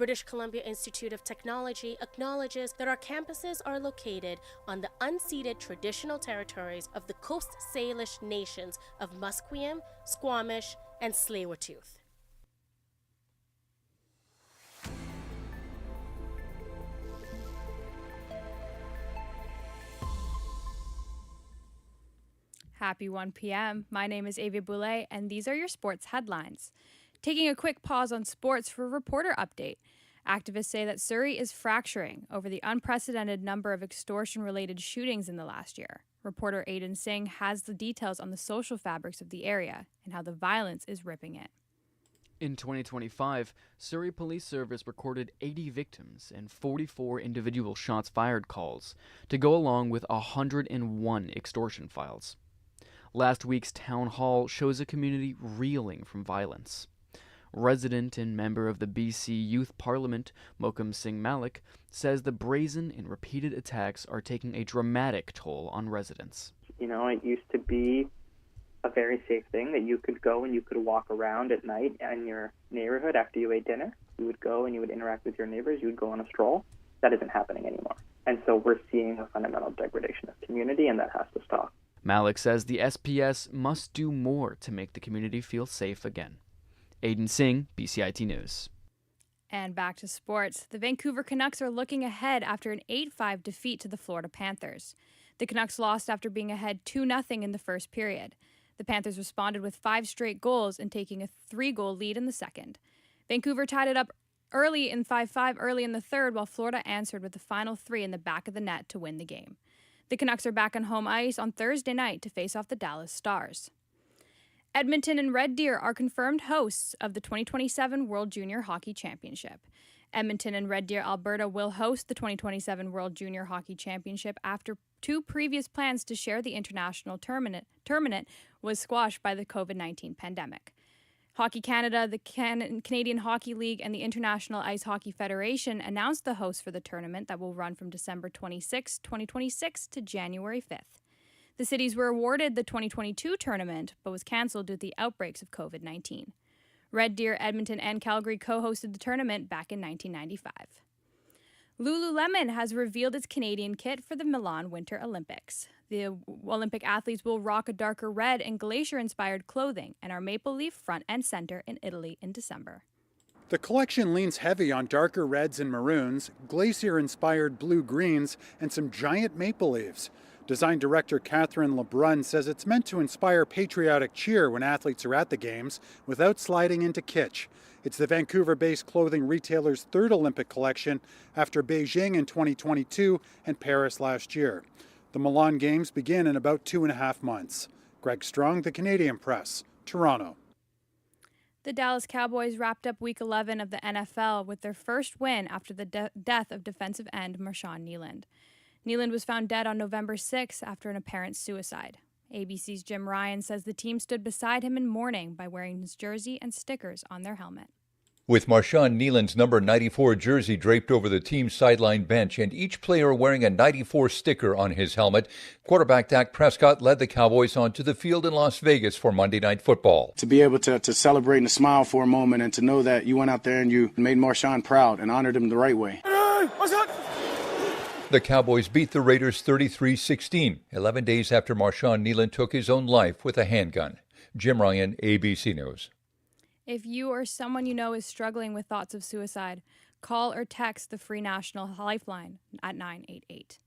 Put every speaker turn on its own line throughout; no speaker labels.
British Columbia Institute of Technology acknowledges that our campuses are located on the unceded traditional territories of the Coast Salish nations of Musqueam, Squamish, and Tsleil-Waututh.
Happy 1 p.m. My name is Ava Boulay, and these are your sports headlines. Taking a quick pause on sports for a reporter update. Activists say that Surrey is fracturing over the unprecedented number of extortion-related shootings in the last year. Reporter Aiden Singh has the details on the social fabrics of the area and how the violence is ripping it.
In 2025, Surrey Police Service recorded 80 victims and 44 individual shots fired calls to go along with 101 extortion files. Last week's town hall shows a community reeling from violence. Resident and member of the BC Youth Parliament, Mokum Singh Malik, says the brazen and repeated attacks are taking a dramatic toll on residents.
It used to be a very safe thing that you could go and you could walk around at night in your neighborhood after you ate dinner. You would go and you would interact with your neighbors. You would go on a stroll. That isn't happening anymore. And so we're seeing a fundamental degradation of community, and that has to stop.
Malik says the SPS must do more to make the community feel safe again. Aiden Singh, BCIT News.
And back to sports. The Vancouver Canucks are looking ahead after an 8-5 defeat to the Florida Panthers. The Canucks lost after being ahead 2-0 in the first period. The Panthers responded with 5 straight goals and taking a 3-goal lead in the second. Vancouver tied it up early in 5-5 early in the third, while Florida answered with the final 3 in the back of the net to win the game. The Canucks are back on home ice on Thursday night to face off the Dallas Stars. Edmonton and Red Deer are confirmed hosts of the 2027 World Junior Hockey Championship. Edmonton and Red Deer, Alberta will host the 2027 World Junior Hockey Championship after 2 previous plans to share the international tournament was squashed by the COVID-19 pandemic. Hockey Canada, the Canadian Hockey League, and the International Ice Hockey Federation announced the host for the tournament that will run from December 26, 2026 to January 5th. The cities were awarded the 2022 tournament, but was canceled due to the outbreaks of COVID-19. Red Deer, Edmonton, and Calgary co-hosted the tournament back in 1995. Lululemon has revealed its Canadian kit for the Milan Winter Olympics. The Olympic athletes will rock a darker red and glacier-inspired clothing and are maple leaf front and center in Italy in December.
The collection leans heavy on darker reds and maroons, glacier-inspired blue-greens, and some giant maple leaves. Design director Catherine Lebrun says it's meant to inspire patriotic cheer when athletes are at the Games without sliding into kitsch. It's the Vancouver-based clothing retailer's 3rd Olympic collection after Beijing in 2022 and Paris last year. The Milan Games begin in about 2.5 months. Greg Strong, The Canadian Press, Toronto.
The Dallas Cowboys wrapped up Week 11 of the NFL with their first win after the death of defensive end Marshawn Kneeland. Kneeland was found dead on November 6 after an apparent suicide. ABC's Jim Ryan says the team stood beside him in mourning by wearing his jersey and stickers on their helmet.
With Marshawn Kneeland's number 94 jersey draped over the team's sideline bench and each player wearing a 94 sticker on his helmet, quarterback Dak Prescott led the Cowboys onto the field in Las Vegas for Monday Night Football.
To be able to celebrate and smile for a moment and to know that you went out there and you made Marshawn proud and honored him the right way.
The Cowboys beat the Raiders 33-16, 11 days after Marshawn Kneeland took his own life with a handgun. Jim Ryan, ABC News.
If you or someone you know is struggling with thoughts of suicide, call or text the Free National Lifeline at 988.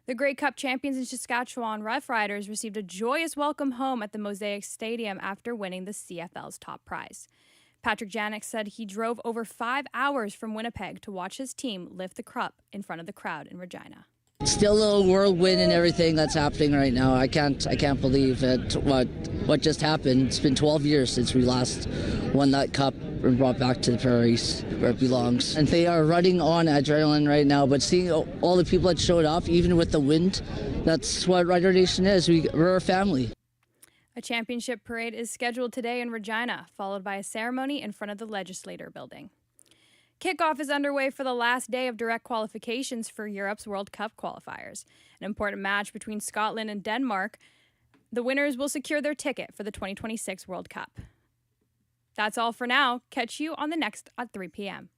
The Grey Cup champions in Saskatchewan Roughriders received a joyous welcome home at the Mosaic Stadium after winning the CFL's top prize. Patrick Janik said he drove over 5 hours from Winnipeg to watch his team lift the cup in front of the crowd in Regina.
Still a little whirlwind and everything that's happening right now. I can't believe it. What just happened. It's been 12 years since we last won that cup and brought back to the prairies where it belongs. And they are running on adrenaline right now. But seeing all the people that showed up, even with the wind, that's what Rider Nation is. We're a family.
A championship parade is scheduled today in Regina, followed by a ceremony in front of the Legislature building. Kickoff is underway for the last day of direct qualifications for Europe's World Cup qualifiers. An important match between Scotland and Denmark. The winners will secure their ticket for the 2026 World Cup. That's all for now. Catch you on the next at 3 p.m.